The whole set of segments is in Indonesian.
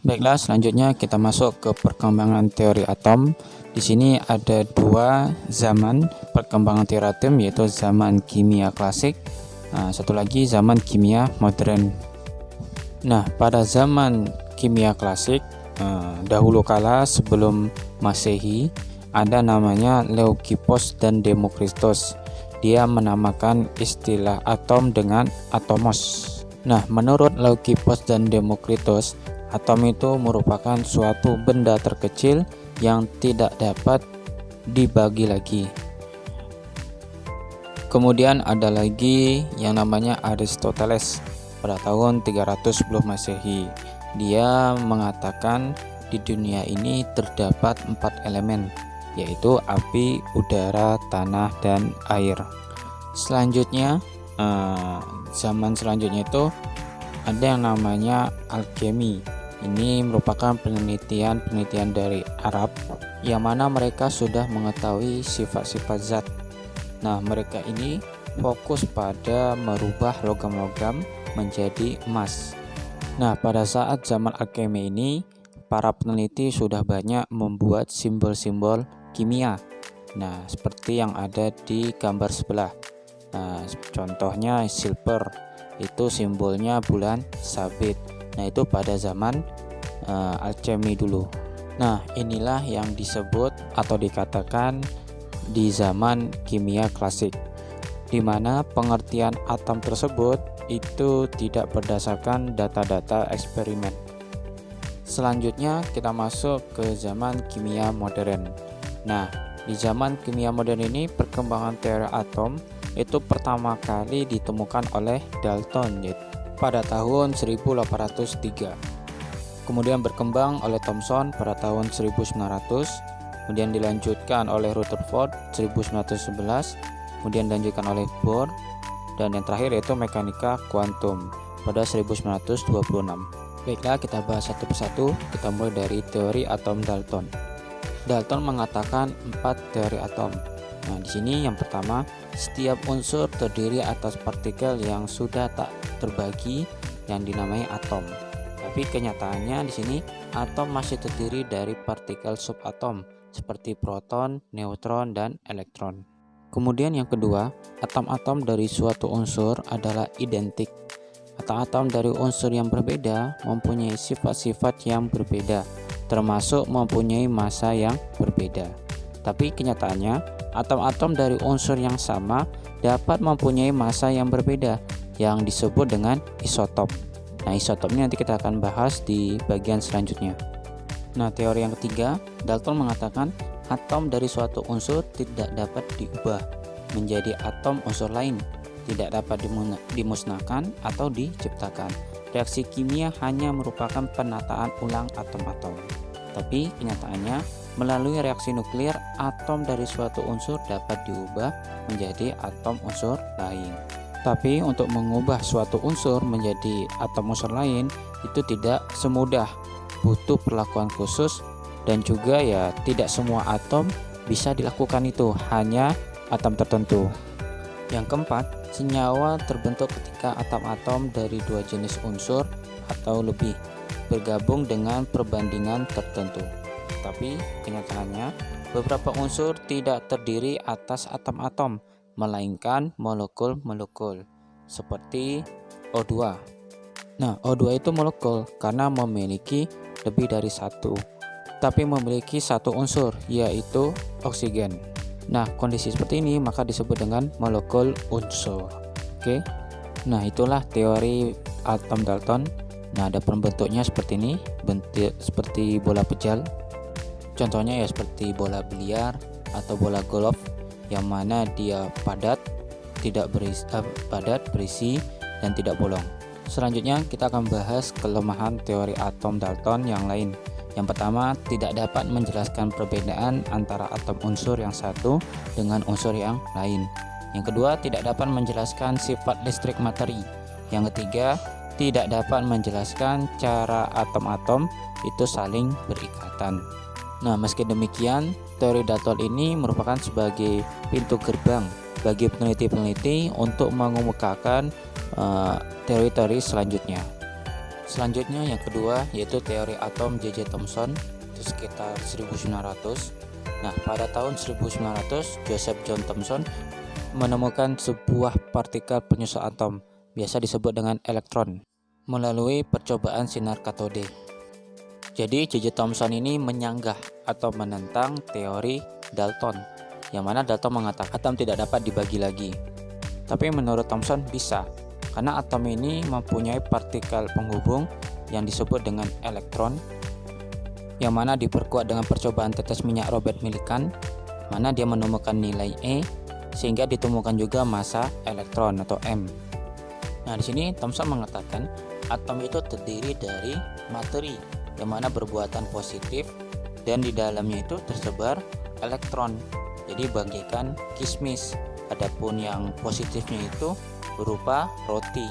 Baiklah, selanjutnya kita masuk ke perkembangan teori atom. Di sini ada dua zaman perkembangan teori atom, yaitu zaman kimia klasik, satu lagi zaman kimia modern. Nah, pada zaman kimia klasik, dahulu kala sebelum Masehi, ada namanya Leukipos dan Demokritos. Dia menamakan istilah atom dengan atomos. Nah, menurut Leukipos dan Demokritos, atom itu merupakan suatu benda terkecil yang tidak dapat dibagi lagi. Kemudian ada lagi yang namanya Aristoteles pada tahun 300 sebelum Masehi. Dia mengatakan di dunia ini terdapat 4 elemen, yaitu api, udara, tanah, dan air. Selanjutnya, zaman selanjutnya itu ada yang namanya alkemi. Ini merupakan penelitian dari Arab, yang mana mereka sudah mengetahui sifat-sifat zat. Nah, mereka ini fokus pada merubah logam-logam menjadi emas. Nah, pada saat zaman alkemi ini, para peneliti sudah banyak membuat simbol-simbol kimia. Nah, seperti yang ada di gambar sebelah. Nah, contohnya silver, itu simbolnya bulan sabit. Nah, itu pada zaman alkemi dulu. Nah, inilah yang disebut atau dikatakan di zaman kimia klasik, di mana pengertian atom tersebut itu tidak berdasarkan data-data eksperimen. Selanjutnya kita masuk ke zaman kimia modern. Nah, di zaman kimia modern ini perkembangan teori atom itu pertama kali ditemukan oleh Dalton pada tahun 1803. Kemudian berkembang oleh Thomson pada tahun 1900, kemudian dilanjutkan oleh Rutherford 1911, kemudian dilanjutkan oleh Bohr, dan yang terakhir yaitu mekanika kuantum pada 1926. Baiklah, kita bahas satu persatu. Kita mulai dari teori atom Dalton. Dalton mengatakan 4 teori atom. Nah, di sini yang pertama, setiap unsur terdiri atas partikel yang sudah tak terbagi yang dinamai atom. Tapi kenyataannya di sini atom masih terdiri dari partikel subatom seperti proton, neutron, dan elektron. Kemudian yang kedua, atom-atom dari suatu unsur adalah identik. Atom-atom dari unsur yang berbeda mempunyai sifat-sifat yang berbeda, termasuk mempunyai massa yang berbeda. Tapi kenyataannya, atom-atom dari unsur yang sama dapat mempunyai massa yang berbeda, yang disebut dengan isotop. Nah, isotop ini nanti kita akan bahas di bagian selanjutnya. Nah, teori yang ketiga, Dalton mengatakan atom dari suatu unsur tidak dapat diubah menjadi atom unsur lain, tidak dapat dimusnahkan atau diciptakan. Reaksi kimia hanya merupakan penataan ulang atom-atom. Tapi kenyataannya, melalui reaksi nuklir, atom dari suatu unsur dapat diubah menjadi atom unsur lain. Tapi untuk mengubah suatu unsur menjadi atom unsur lain itu tidak semudah, butuh perlakuan khusus, dan juga ya tidak semua atom bisa dilakukan itu, hanya atom tertentu. Yang keempat, senyawa terbentuk ketika atom-atom dari 2 jenis unsur atau lebih bergabung dengan perbandingan tertentu. Tapi kenyataannya beberapa unsur tidak terdiri atas atom-atom, melainkan molekul-molekul seperti O2. Nah, O2 itu molekul karena memiliki lebih dari satu, tapi memiliki satu unsur, yaitu oksigen. Nah, kondisi seperti ini maka disebut dengan molekul unsur. Oke. Nah, itulah teori atom Dalton. Nah, ada bentuknya seperti ini, bentuk seperti bola pejal. Contohnya ya seperti bola biliar atau bola golf, yang mana dia padat, berisi dan tidak bolong. Selanjutnya kita akan bahas kelemahan teori atom Dalton yang lain. Yang pertama, tidak dapat menjelaskan perbedaan antara atom unsur yang satu dengan unsur yang lain. Yang kedua, tidak dapat menjelaskan sifat listrik materi. Yang ketiga, tidak dapat menjelaskan cara atom-atom itu saling berikatan. Nah, meski demikian, teori Dalton ini merupakan sebagai pintu gerbang bagi peneliti-peneliti untuk mengemukakan teori-teori selanjutnya. Selanjutnya yang kedua yaitu teori atom J.J. Thomson, itu sekitar 1900. Nah, pada tahun 1900 Joseph John Thomson menemukan sebuah partikel penyusul atom, biasa disebut dengan elektron, melalui percobaan sinar katode. Jadi J.J. Thomson ini menyanggah atau menentang teori Dalton, yang mana Dalton mengatakan atom tidak dapat dibagi lagi. Tapi menurut Thomson bisa, karena atom ini mempunyai partikel penghubung yang disebut dengan elektron, yang mana diperkuat dengan percobaan tetes minyak Robert Millikan, mana dia menemukan nilai E, sehingga ditemukan juga massa elektron atau M. Nah, di sini Thomson mengatakan atom itu terdiri dari materi yang mana berbuatan positif dan di dalamnya itu tersebar elektron. Jadi bagaikan kismis. Adapun yang positifnya itu berupa roti.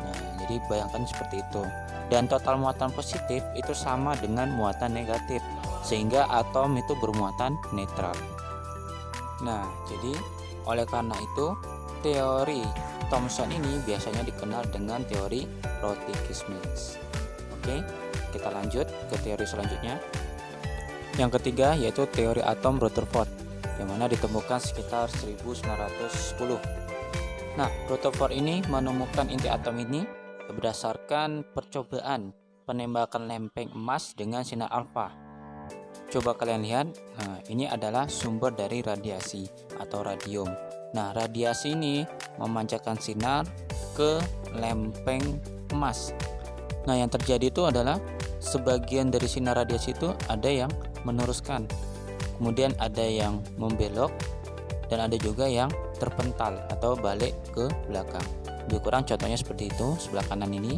Nah, jadi bayangkan seperti itu. Dan total muatan positif itu sama dengan muatan negatif, sehingga atom itu bermuatan netral. Nah, jadi oleh karena itu teori Thomson ini biasanya dikenal dengan teori roti kismis. Oke, kita lanjut ke teori selanjutnya. Yang ketiga yaitu teori atom Rutherford, yang mana ditemukan sekitar 1910. Nah, Rutherford ini menemukan inti atom ini berdasarkan percobaan penembakan lempeng emas dengan sinar alfa. Coba kalian lihat, nah ini adalah sumber dari radiasi atau radium. Nah, radiasi ini memancarkan sinar ke lempeng emas. Nah, yang terjadi itu adalah sebagian dari sinar radiasi itu ada yang meneruskan, kemudian ada yang membelok, dan ada juga yang terpental atau balik ke belakang. Lebih kurang contohnya seperti itu, sebelah kanan ini.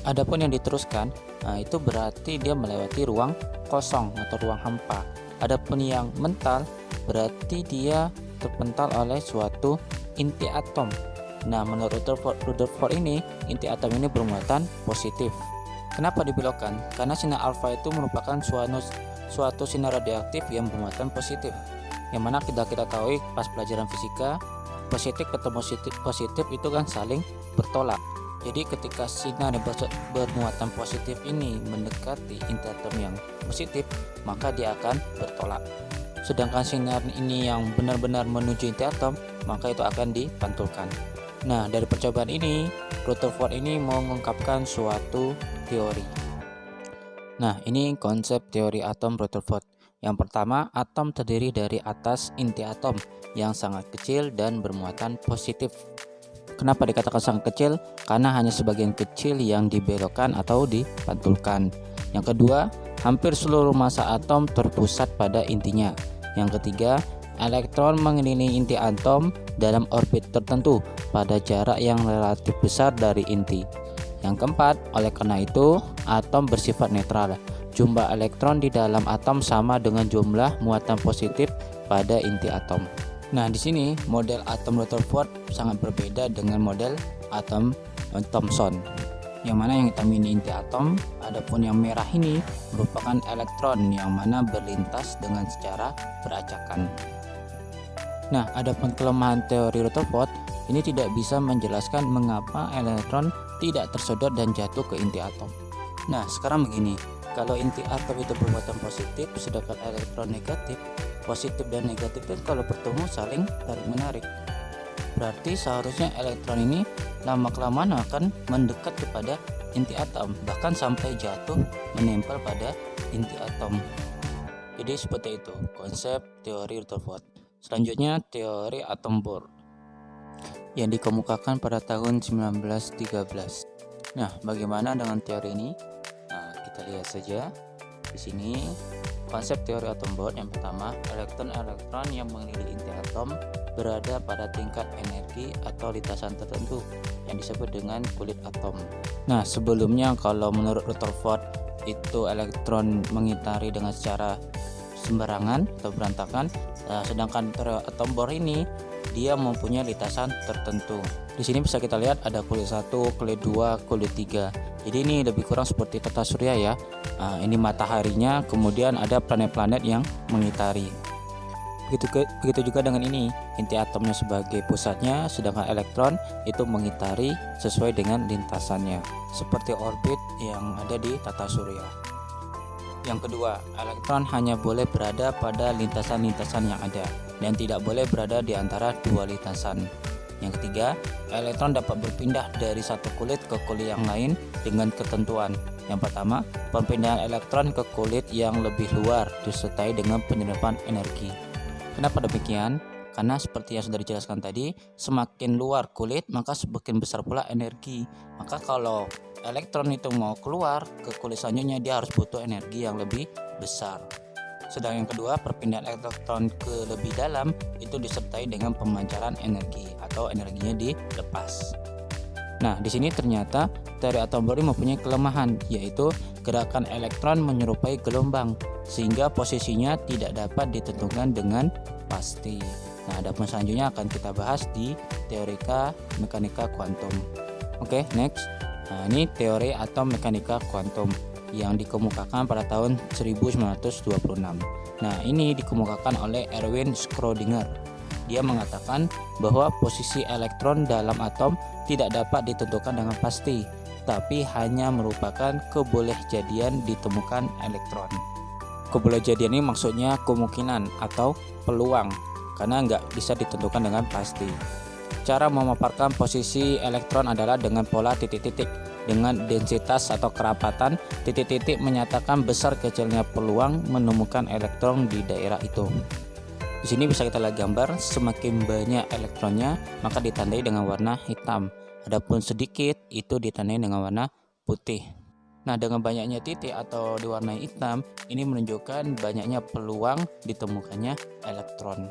Adapun yang diteruskan, nah itu berarti dia melewati ruang kosong atau ruang hampa. Adapun yang mental berarti dia terpental oleh suatu inti atom. Nah, menurut Rutherford ini, inti atom ini bermuatan positif. Kenapa dibelokkan? Karena sinar alfa itu merupakan suatu sinar radioaktif yang bermuatan positif. Yang mana kita tahu pas pelajaran fisika, positif ketemu positif itu kan saling bertolak. Jadi ketika sinar yang bermuatan positif ini mendekati inti atom yang positif, maka dia akan bertolak. Sedangkan sinar ini yang benar-benar menuju inti atom, maka itu akan dipantulkan. Nah, dari percobaan ini, Rutherford ini mengungkapkan suatu teori. Nah, ini konsep teori atom Rutherford. Yang pertama, atom terdiri dari atas inti atom yang sangat kecil dan bermuatan positif. Kenapa dikatakan sangat kecil? Karena hanya sebagian kecil yang dibelokkan atau dipantulkan. Yang kedua, hampir seluruh massa atom terpusat pada intinya. Yang ketiga, elektron mengelilingi inti atom dalam orbit tertentu pada jarak yang relatif besar dari inti. Yang keempat, oleh karena itu, atom bersifat netral. Jumlah elektron di dalam atom sama dengan jumlah muatan positif pada inti atom. Nah, di sini model atom Rutherford sangat berbeda dengan model atom Thomson. Yang mana yang hitam ini inti atom, adapun yang merah ini merupakan elektron yang mana berlintas dengan secara beracakan. Nah, adapun kelemahan teori Rutherford ini tidak bisa menjelaskan mengapa elektron tidak tersedot dan jatuh ke inti atom. Nah, sekarang begini, kalau inti atom itu bermuatan positif, sedangkan elektron negatif, positif dan negatif itu kalau bertemu saling tarik-menarik. Berarti seharusnya elektron ini lama-kelamaan akan mendekat kepada inti atom, bahkan sampai jatuh menempel pada inti atom. Jadi seperti itu konsep teori Rutherford. Selanjutnya teori atom Bohr yang dikemukakan pada tahun 1913. Nah, bagaimana dengan teori ini? Nah, kita lihat saja di sini konsep teori atom Bohr. Yang pertama, elektron-elektron yang mengelilingi inti atom berada pada tingkat energi atau lintasan tertentu yang disebut dengan kulit atom. Nah, sebelumnya kalau menurut Rutherford itu elektron mengitari dengan secara sembarangan atau berantakan, sedangkan teori atom Bohr ini dia mempunyai lintasan tertentu. Di sini bisa kita lihat ada kulit 1, kulit 2, kulit 3. Jadi ini lebih kurang seperti tata surya ya. Ini mataharinya, kemudian ada planet-planet yang mengitari. Begitu juga dengan ini, inti atomnya sebagai pusatnya, sedangkan elektron itu mengitari sesuai dengan lintasannya, seperti orbit yang ada di tata surya. Yang kedua, elektron hanya boleh berada pada lintasan-lintasan yang ada dan tidak boleh berada di antara dua lintasan. Yang ketiga, elektron dapat berpindah dari satu kulit ke kulit yang lain dengan ketentuan. Yang pertama, perpindahan elektron ke kulit yang lebih luar disertai dengan penyerapan energi. Kenapa demikian? Karena seperti yang sudah dijelaskan tadi, semakin luar kulit maka semakin besar pula energi. Maka kalau elektron itu mau keluar ke kulit selanjutnya, dia harus butuh energi yang lebih besar. Sedang yang kedua, perpindahan elektron ke lebih dalam itu disertai dengan pemancaran energi atau energinya dilepas. Nah, di sini ternyata teori atom Bohr mempunyai kelemahan, yaitu gerakan elektron menyerupai gelombang sehingga posisinya tidak dapat ditentukan dengan pasti. Nah, adapun selanjutnya akan kita bahas di teorika mekanika kuantum. Oke, next. Nah, ini teori atom mekanika kuantum yang dikemukakan pada tahun 1926. Nah, ini dikemukakan oleh Erwin Schrödinger. Dia mengatakan bahwa posisi elektron dalam atom tidak dapat ditentukan dengan pasti, tapi hanya merupakan kebolehjadian ditemukan elektron. Kebolehjadian ini maksudnya kemungkinan atau peluang, karena nggak bisa ditentukan dengan pasti. Cara memaparkan posisi elektron adalah dengan pola titik-titik. Dengan densitas atau kerapatan, titik-titik menyatakan besar kecilnya peluang menemukan elektron di daerah itu. Di sini bisa kita lihat gambar, semakin banyak elektronnya maka ditandai dengan warna hitam. Adapun sedikit itu ditandai dengan warna putih. Nah, dengan banyaknya titik atau diwarnai hitam, ini menunjukkan banyaknya peluang ditemukannya elektron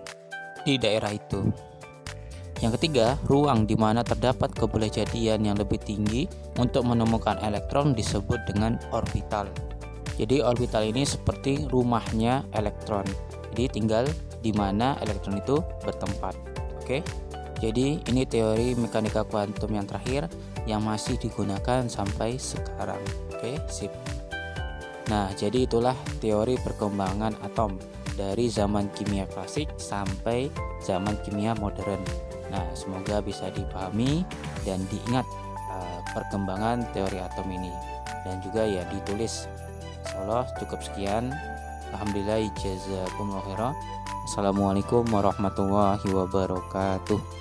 di daerah itu. Yang ketiga, ruang di mana terdapat kebolehjadian yang lebih tinggi untuk menemukan elektron disebut dengan orbital. Jadi orbital ini seperti rumahnya elektron. Jadi tinggal di mana elektron itu bertempat. Oke. Jadi ini teori mekanika kuantum yang terakhir yang masih digunakan sampai sekarang. Oke, sip. Nah, jadi itulah teori perkembangan atom dari zaman kimia klasik sampai zaman kimia modern. Nah, semoga bisa dipahami dan diingat perkembangan teori atom ini, dan juga ya ditulis. Insyaallah cukup sekian. Alhamdulillah, jazakumullah khairan. Assalamualaikum warahmatullahi wabarakatuh.